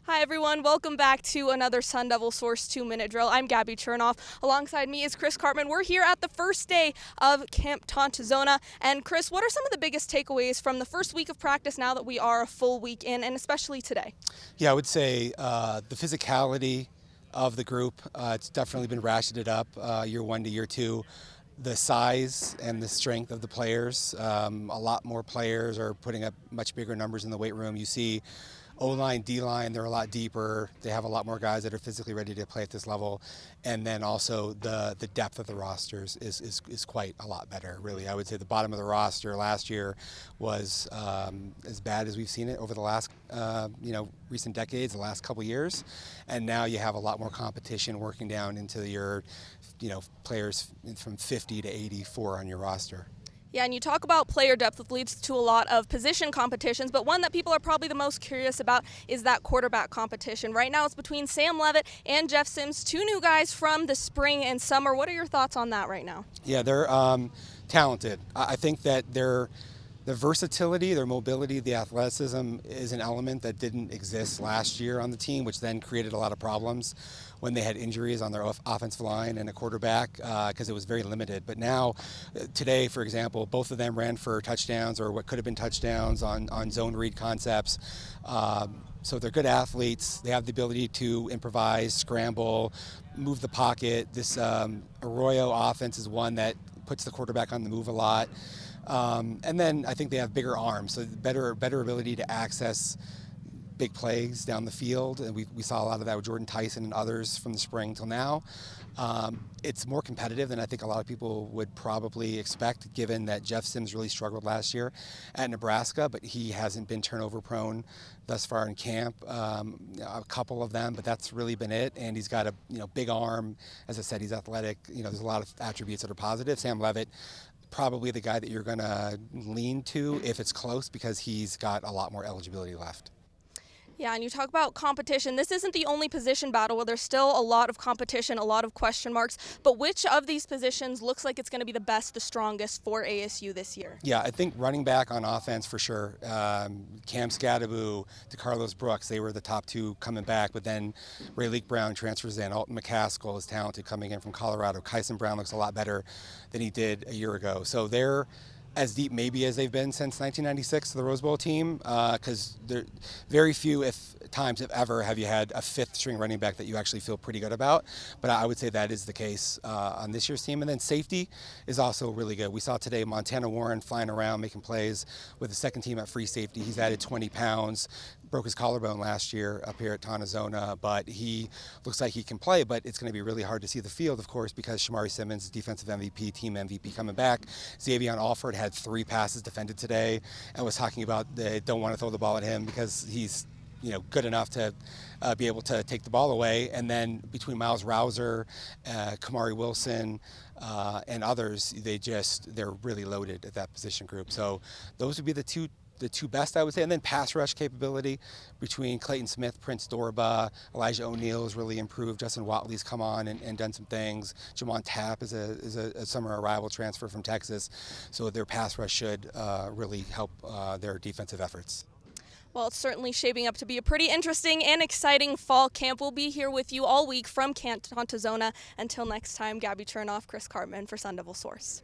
Hi everyone, welcome back to another Sun Devil Source 2-minute drill. I'm Gabby Chernoff. Alongside me is Chris Cartman. We're here at the first day of Camp Tontozona. And Chris, what are some of the biggest takeaways from the first week of practice now that we are a full week in, and especially today? Yeah, I would say the physicality of the group, it's definitely been ratcheted up year one to year two. The size and the strength of the players, a lot more players are putting up much bigger numbers in the weight room. You see O-line, D-line, they're a lot deeper. They have a lot more guys that are physically ready to play at this level. And then also the depth of the rosters is quite a lot better, really. I would say the bottom of the roster last year was as bad as we've seen it over the last, recent decades, the last couple years. And now you have a lot more competition working down into your, players from 50 to 84 on your roster. Yeah, and you talk about player depth, which leads to a lot of position competitions, but one that people are probably the most curious about is that quarterback competition. Right now it's between Sam Levitt and Jeff Sims, two new guys from the spring and summer. What are your thoughts on that right now? Yeah, they're talented. I think that their versatility, their mobility, the athleticism is an element that didn't exist last year on the team, which then created a lot of problems when they had injuries on their offensive line and a quarterback because it was very limited. But now, today, for example, both of them ran for touchdowns or what could have been touchdowns on zone read concepts. So they're good athletes. They have the ability to improvise, scramble, move the pocket. This Arroyo offense is one that puts the quarterback on the move a lot. And then I think they have bigger arms, so better ability to access big plays down the field. And we saw a lot of that with Jordan Tyson and others from the spring till now. It's more competitive than I think a lot of people would probably expect, given that Jeff Sims really struggled last year at Nebraska, but he hasn't been turnover prone thus far in camp. A couple of them, but that's really been it. And he's got a big arm. As I said, he's athletic. There's a lot of attributes that are positive. Sam Levitt, probably the guy that you're going to lean to if it's close because he's got a lot more eligibility left. Yeah, and you talk about competition. This isn't the only position battle where there's still a lot of competition, a lot of question marks. But which of these positions looks like it's going to be the best, the strongest for ASU this year? Yeah, I think running back on offense for sure. Cam Scadaboo, DeCarlos Brooks, they were the top two coming back. But then Ray Brown transfers in. Alton McCaskill is talented coming in from Colorado. Kyson Brown looks a lot better than he did a year ago. So they're as deep maybe as they've been since 1996, the Rose Bowl team, because very few, if times if ever, have you had a fifth string running back that you actually feel pretty good about. But I would say that is the case on this year's team. And then safety is also really good. We saw today Montana Warren flying around making plays with the second team at free safety. He's added 20 pounds. Broke his collarbone last year up here at Tontozona, but he looks like he can play, but it's going to be really hard to see the field, of course, because Shamari Simmons, defensive MVP, team MVP coming back. Xavier Alford had 3 passes defended today and was talking about they don't want to throw the ball at him because he's good enough to be able to take the ball away. And then between Miles Rouser, Kamari Wilson, and others, they're really loaded at that position group. So those would be the two best, I would say. And then pass rush capability between Clayton Smith, Prince Dorba, Elijah O'Neal has really improved. Justin Watley's come on and done some things. Jamon Tapp is a summer arrival transfer from Texas. So their pass rush should really help their defensive efforts. Well, it's certainly shaping up to be a pretty interesting and exciting fall camp. We'll be here with you all week from Camp Tontozona. Until next time, Gabby Chernoff, Chris Cartman for Sun Devil Source.